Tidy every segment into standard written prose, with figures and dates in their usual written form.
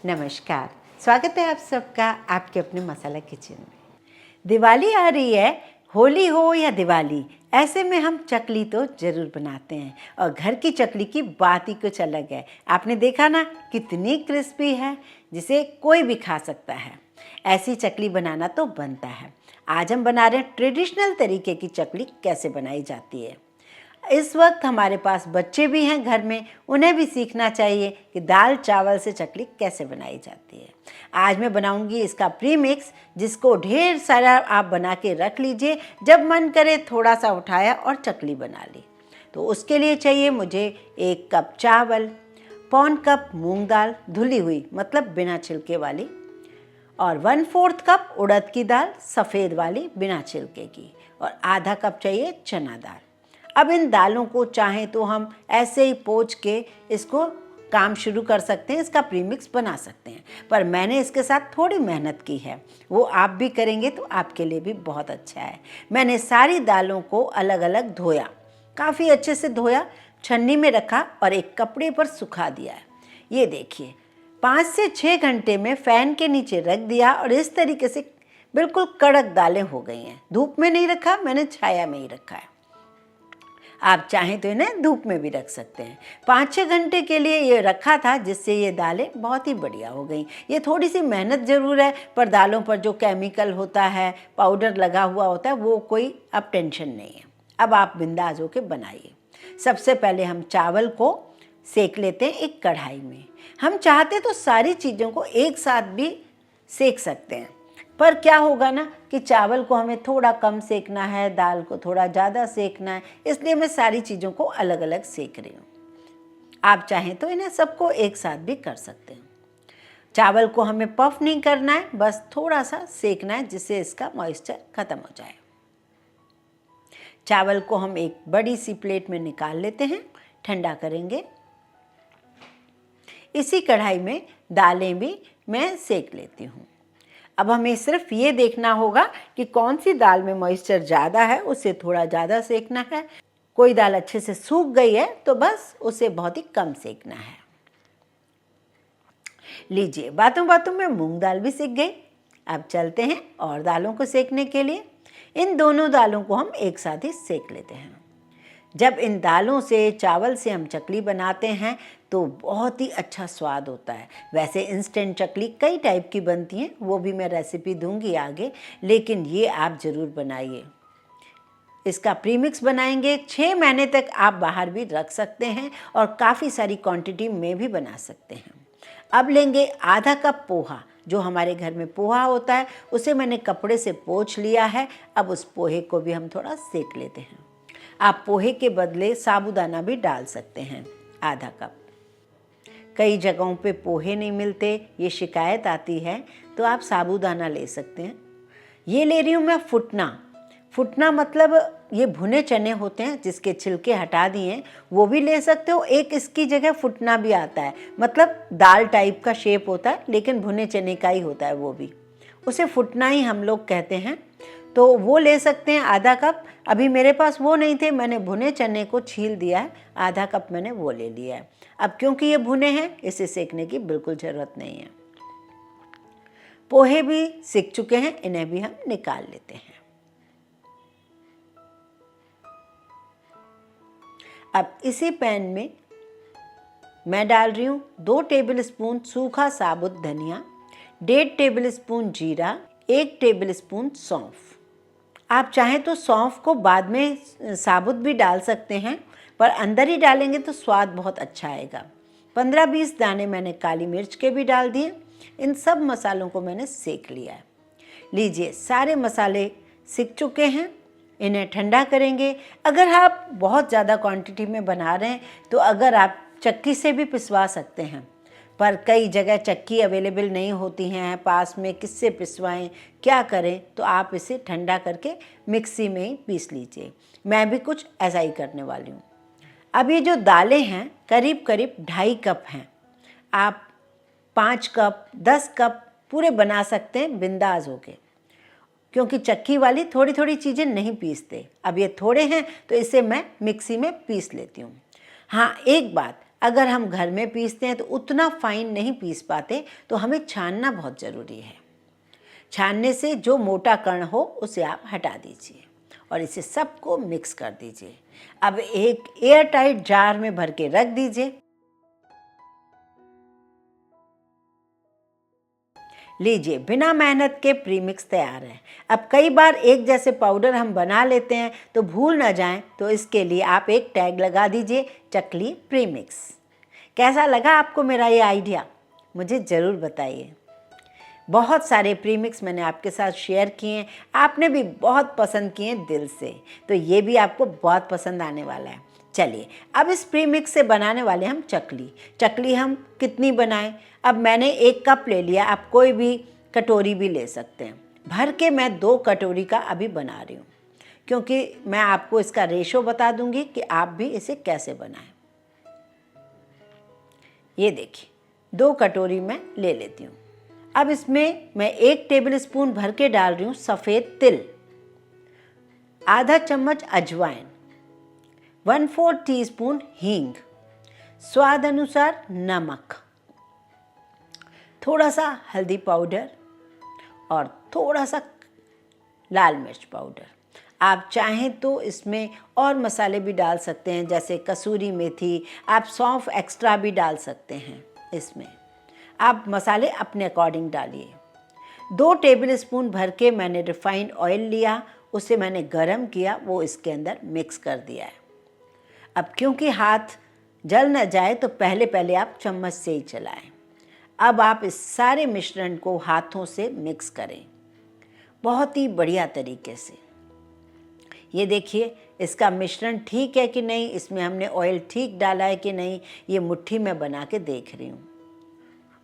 नमस्कार, स्वागत है आप सबका आपके अपने मसाला किचन में। दिवाली आ रही है, होली हो या दिवाली, ऐसे में हम चकली तो ज़रूर बनाते हैं और घर की चकली की बात ही कुछ अलग है। आपने देखा ना कितनी क्रिस्पी है, जिसे कोई भी खा सकता है। ऐसी चकली बनाना तो बनता है। आज हम बना रहे हैं ट्रेडिशनल तरीके की चकली कैसे बनाई जाती है। इस वक्त हमारे पास बच्चे भी हैं घर में, उन्हें भी सीखना चाहिए कि दाल चावल से चकली कैसे बनाई जाती है। आज मैं बनाऊंगी इसका प्रीमिक्स, जिसको ढेर सारा आप बना के रख लीजिए, जब मन करे थोड़ा सा उठाया और चकली बना ली। तो उसके लिए चाहिए मुझे 1 कप चावल, पौन कप मूंग दाल धुली हुई मतलब बिना छिलके वाली, और 1/4 कप उड़द की दाल सफ़ेद वाली बिना छिलके की, और आधा कप चाहिए चना दाल। अब इन दालों को चाहें तो हम ऐसे ही पोंछ के इसको काम शुरू कर सकते हैं, इसका प्रीमिक्स बना सकते हैं, पर मैंने इसके साथ थोड़ी मेहनत की है, वो आप भी करेंगे तो आपके लिए भी बहुत अच्छा है। मैंने सारी दालों को अलग अलग धोया, काफ़ी अच्छे से धोया, छन्नी में रखा और एक कपड़े पर सुखा दिया है। ये देखिए 5 से 6 घंटे में फ़ैन के नीचे रख दिया और इस तरीके से बिल्कुल कड़क दालें हो गई हैं। धूप में नहीं रखा, मैंने छाया में ही रखा है। आप चाहें तो इन्हें धूप में भी रख सकते हैं। 5-6 घंटे के लिए ये रखा था, जिससे ये दालें बहुत ही बढ़िया हो गई। ये थोड़ी सी मेहनत ज़रूर है, पर दालों पर जो केमिकल होता है, पाउडर लगा हुआ होता है, वो कोई अब टेंशन नहीं है। अब आप बिंदास होकर बनाइए। सबसे पहले हम चावल को सेक लेते हैं एक कढ़ाई में। हम चाहते तो सारी चीज़ों को एक साथ भी सेक सकते हैं, पर क्या होगा ना कि चावल को हमें थोड़ा कम सेकना है, दाल को थोड़ा ज़्यादा सेकना है, इसलिए मैं सारी चीज़ों को अलग अलग सेक रही हूँ। आप चाहें तो इन्हें सबको एक साथ भी कर सकते हैं। चावल को हमें पफ नहीं करना है, बस थोड़ा सा सेकना है, जिससे इसका मॉइस्चर ख़त्म हो जाए। चावल को हम एक बड़ी सी प्लेट में निकाल लेते हैं, ठंडा करेंगे। इसी कढ़ाई में दालें भी मैं सेक लेती हूँ। अब हमें सिर्फ ये देखना होगा कि कौन सी दाल में मॉइस्चर ज़्यादा है, उसे थोड़ा ज़्यादा सेकना है। कोई दाल अच्छे से सूख गई है तो बस उसे बहुत ही कम सेकना है। लीजिए, बातों बातों में मूंग दाल भी सीख गई। अब चलते हैं और दालों को सेकने के लिए। इन दोनों दालों को हम एक साथ ही सेक लेते हैं। जब इन दालों से, चावल से हम चकली बनाते हैं तो बहुत ही अच्छा स्वाद होता है। वैसे इंस्टेंट चकली कई टाइप की बनती हैं, वो भी मैं रेसिपी दूंगी आगे, लेकिन ये आप ज़रूर बनाइए। इसका प्रीमिक्स बनाएंगे, 6 महीने तक आप बाहर भी रख सकते हैं और काफ़ी सारी क्वांटिटी में भी बना सकते हैं। अब लेंगे आधा कप पोहा। जो हमारे घर में पोहा होता है उसे मैंने कपड़े से पोंछ लिया है। अब उस पोहे को भी हम थोड़ा सेक लेते हैं। आप पोहे के बदले साबूदाना भी डाल सकते हैं, आधा कप। कई जगहों पे पोहे नहीं मिलते, ये शिकायत आती है, तो आप साबूदाना ले सकते हैं। ये ले रही हूँ मैं फुटना। फुटना मतलब ये भुने चने होते हैं, जिसके छिलके हटा दिए, वो भी ले सकते हो। एक इसकी जगह फुटना भी आता है, मतलब दाल टाइप का शेप होता है, लेकिन भुने चने का ही होता है वो भी। उसे फुटना ही हम लोग कहते हैं, तो वो ले सकते हैं आधा कप। अभी मेरे पास वो नहीं थे, मैंने भुने चने को छील दिया है, आधा कप मैंने वो ले लिया है। अब क्योंकि ये भुने हैं, इसे सेकने की बिल्कुल ज़रूरत नहीं है। पोहे भी सिक चुके हैं, इन्हें भी हम निकाल लेते हैं। अब इसी पैन में मैं डाल रही हूँ 2 टेबलस्पून सूखा साबुत धनिया, 1.5 टेबलस्पून जीरा, 1 टेबलस्पून सौंफ। आप चाहें तो सौंफ को बाद में साबुत भी डाल सकते हैं, पर अंदर ही डालेंगे तो स्वाद बहुत अच्छा आएगा। 15-20 दाने मैंने काली मिर्च के भी डाल दिए। इन सब मसालों को मैंने सेक लिया है। लीजिए, सारे मसाले सिक चुके हैं, इन्हें ठंडा करेंगे। अगर आप बहुत ज़्यादा क्वांटिटी में बना रहे हैं तो अगर आप चक्की से भी पिसवा सकते हैं, पर कई जगह चक्की अवेलेबल नहीं होती हैं पास में, किससे पिसवाएं, क्या करें, तो आप इसे ठंडा करके मिक्सी में ही पीस लीजिए। मैं भी कुछ ऐसा ही करने वाली हूँ। अब ये जो दालें हैं करीब करीब 2.5 कप हैं। आप 5 कप, 10 कप पूरे बना सकते हैं बिंदास होके, क्योंकि चक्की वाली थोड़ी थोड़ी चीज़ें नहीं पीसते। अब ये थोड़े हैं तो इसे मैं मिक्सी में पीस लेती हूँ। हाँ, एक बात, अगर हम घर में पीसते हैं तो उतना फाइन नहीं पीस पाते, तो हमें छानना बहुत ज़रूरी है। छानने से जो मोटा कण हो उसे आप हटा दीजिए और इसे सबको मिक्स कर दीजिए। अब एक एयर टाइट जार में भर के रख दीजिए। लीजिए, बिना मेहनत के प्रीमिक्स तैयार है। अब कई बार एक जैसे पाउडर हम बना लेते हैं तो भूल ना जाएं, तो इसके लिए आप एक टैग लगा दीजिए, चकली प्रीमिक्स। कैसा लगा आपको मेरा ये आइडिया? मुझे ज़रूर बताइए। बहुत सारे प्रीमिक्स मैंने आपके साथ शेयर किए हैं, आपने भी बहुत पसंद किए दिल से, तो ये भी आपको बहुत पसंद आने वाला है। चलिए, अब इस प्रीमिक्स से बनाने वाले हम चकली हम कितनी बनाएं? अब मैंने 1 कप ले लिया, आप कोई भी कटोरी भी ले सकते हैं। भर के मैं 2 कटोरी का अभी बना रही हूँ, क्योंकि मैं आपको इसका रेशो बता दूंगी कि आप भी इसे कैसे बनाएं। ये देखिए, 2 कटोरी मैं ले लेती हूँ। अब इसमें मैं 1 टेबल स्पून भर के डाल रही हूँ सफ़ेद तिल, आधा चम्मच अजवाइन, 1/4 टीस्पून हींग, स्वाद अनुसार नमक, थोड़ा सा हल्दी पाउडर और थोड़ा सा लाल मिर्च पाउडर। आप चाहें तो इसमें और मसाले भी डाल सकते हैं, जैसे कसूरी मेथी, आप सौंफ एक्स्ट्रा भी डाल सकते हैं। इसमें आप मसाले अपने अकॉर्डिंग डालिए। 2 टेबल स्पून भर के मैंने रिफाइंड ऑयल लिया, उसे मैंने गरम किया, वो इसके अंदर मिक्स कर दिया है। अब क्योंकि हाथ जल न जाए तो पहले आप चम्मच से ही चलाएं। अब आप इस सारे मिश्रण को हाथों से मिक्स करें बहुत ही बढ़िया तरीके से। ये देखिए, इसका मिश्रण ठीक है कि नहीं, इसमें हमने ऑयल ठीक डाला है कि नहीं, ये मुट्ठी में बना के देख रही हूँ।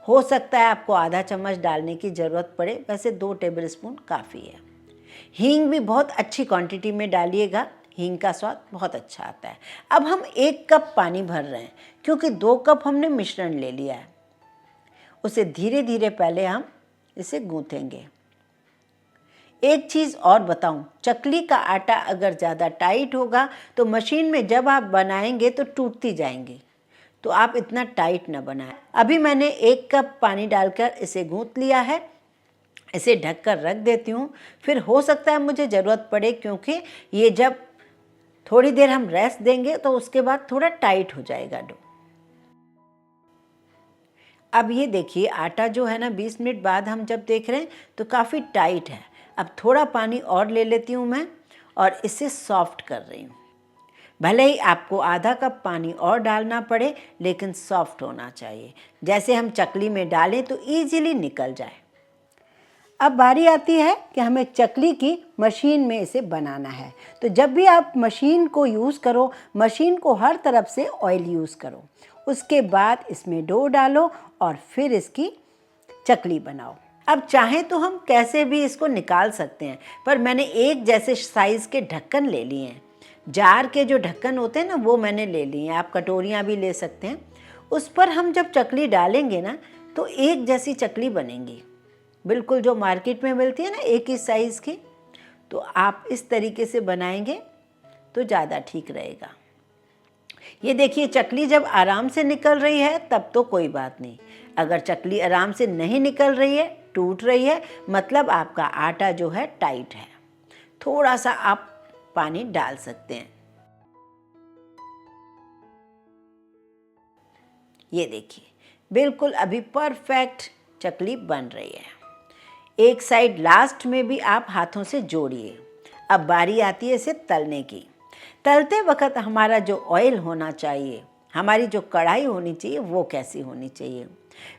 हो सकता है आपको आधा चम्मच डालने की ज़रूरत पड़े, वैसे 2 टेबल स्पून काफ़ी है। हींग भी बहुत अच्छी क्वांटिटी में डालिएगा, हींग का स्वाद बहुत अच्छा आता है। अब हम 1 कप पानी भर रहे हैं, क्योंकि 2 कप हमने मिश्रण ले लिया है। उसे धीरे धीरे पहले हम इसे गूँथेंगे। एक चीज़ और बताऊं, चकली का आटा अगर ज़्यादा टाइट होगा तो मशीन में जब आप बनाएंगे तो टूटती जाएंगी, तो आप इतना टाइट ना बनाएं। अभी मैंने 1 कप पानी डालकर इसे गूँथ लिया है, इसे ढककर रख देती हूँ। फिर हो सकता है मुझे ज़रूरत पड़े, क्योंकि ये जब थोड़ी देर हम रेस्ट देंगे तो उसके बाद थोड़ा टाइट हो जाएगा डो। अब ये देखिए, आटा जो है ना 20 मिनट बाद हम जब देख रहे हैं तो काफ़ी टाइट है। अब थोड़ा पानी और ले लेती हूँ मैं और इसे सॉफ्ट कर रही हूँ। भले ही आपको आधा कप पानी और डालना पड़े, लेकिन सॉफ्ट होना चाहिए, जैसे हम चकली में डालें तो ईजिली निकल जाए। अब बारी आती है कि हमें चकली की मशीन में इसे बनाना है। तो जब भी आप मशीन को यूज़ करो, मशीन को हर तरफ से ऑयल यूज़ करो। उसके बाद इसमें डो डालो और फिर इसकी चकली बनाओ। अब चाहें तो हम कैसे भी इसको निकाल सकते हैं, पर मैंने एक जैसे साइज़ के ढक्कन ले लिए हैं। जार के जो ढक्कन होते हैं ना, वो मैंने ले लिए हैं। आप कटोरियाँ भी ले सकते हैं। उस पर हम जब चकली डालेंगे ना तो एक जैसी चकली बनेंगी, बिल्कुल जो मार्केट में मिलती है ना एक ही साइज़ की। तो आप इस तरीके से बनाएंगे तो ज़्यादा ठीक रहेगा। ये देखिए, चकली जब आराम से निकल रही है तब तो कोई बात नहीं। अगर चकली आराम से नहीं निकल रही है, टूट रही है, मतलब आपका आटा जो है टाइट है। थोड़ा सा आप पानी डाल सकते हैं। ये देखिए, बिल्कुल अभी परफेक्ट चकली बन रही है। एक साइड लास्ट में भी आप हाथों से जोड़िए। अब बारी आती है इसे तलने की। तलते वक्त हमारा जो ऑयल होना चाहिए, हमारी जो कढ़ाई होनी चाहिए, वो कैसी होनी चाहिए।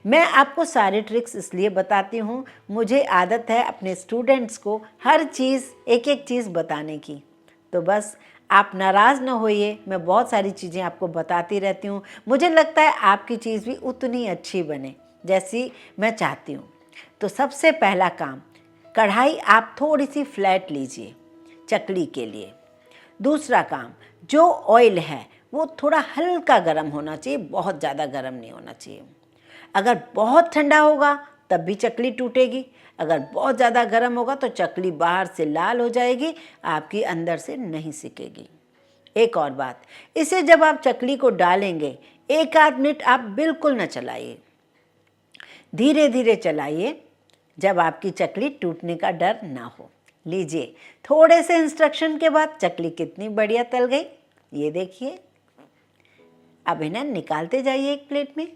मैं आपको सारे ट्रिक्स इसलिए बताती हूँ, मुझे आदत है अपने स्टूडेंट्स को हर चीज़ एक एक चीज़ बताने की। तो बस आप नाराज़ ना होइए, मैं बहुत सारी चीज़ें आपको बताती रहती हूँ। मुझे लगता है आपकी चीज़ भी उतनी अच्छी बने जैसी मैं चाहती हूँ। तो सबसे पहला काम, कढ़ाई आप थोड़ी सी फ्लैट लीजिए चकली के लिए। दूसरा काम, जो ऑयल है वो थोड़ा हल्का गर्म होना चाहिए, बहुत ज़्यादा गर्म नहीं होना चाहिए। अगर बहुत ठंडा होगा तब भी चकली टूटेगी, अगर बहुत ज़्यादा गर्म होगा तो चकली बाहर से लाल हो जाएगी, आपकी अंदर से नहीं सिकेगी। एक और बात, इसे जब आप चकली को डालेंगे 1 आध मिनट आप बिल्कुल न चलाइए, धीरे धीरे चलाइए, जब आपकी चकली टूटने का डर ना हो। लीजिए, थोड़े से इंस्ट्रक्शन के बाद चकली कितनी बढ़िया तल गई, ये देखिए। अब इन्हें निकालते जाइए एक प्लेट में।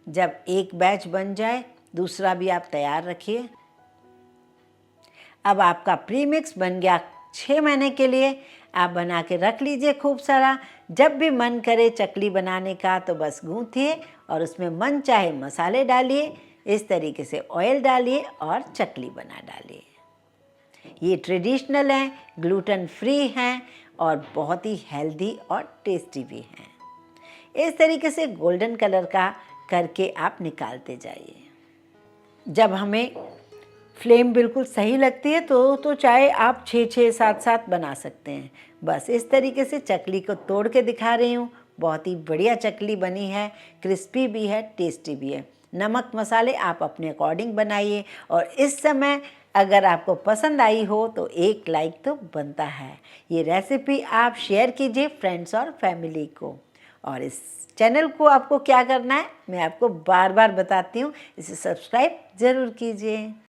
जब एक बैच बन जाए, दूसरा भी आप तैयार रखिए। अब आपका प्रीमिक्स बन गया 6 महीने के लिए। आप बना के रख लीजिए खूब सारा। जब भी मन करे चकली बनाने का तो बस गूँथिए और उसमें मन चाहे मसाले डालिए, इस तरीके से ऑयल डालिए और चकली बना डालिए। ये ट्रेडिशनल हैं, ग्लूटेन फ्री हैं और बहुत ही हेल्दी और टेस्टी भी हैं। इस तरीके से गोल्डन कलर का करके आप निकालते जाइए। जब हमें फ्लेम बिल्कुल सही लगती है तो चाहे आप 6-6, 7-7 बना सकते हैं। बस इस तरीके से चकली को तोड़ के दिखा रही हूँ। बहुत ही बढ़िया चकली बनी है, क्रिस्पी भी है, टेस्टी भी है। नमक मसाले आप अपने अकॉर्डिंग बनाइए और इस समय अगर आपको पसंद आई हो तो एक लाइक तो बनता है। ये रेसिपी आप शेयर कीजिए फ्रेंड्स और फैमिली को। और इस चैनल को आपको क्या करना है, मैं आपको बार बार बताती हूँ, इसे सब्सक्राइब ज़रूर कीजिए।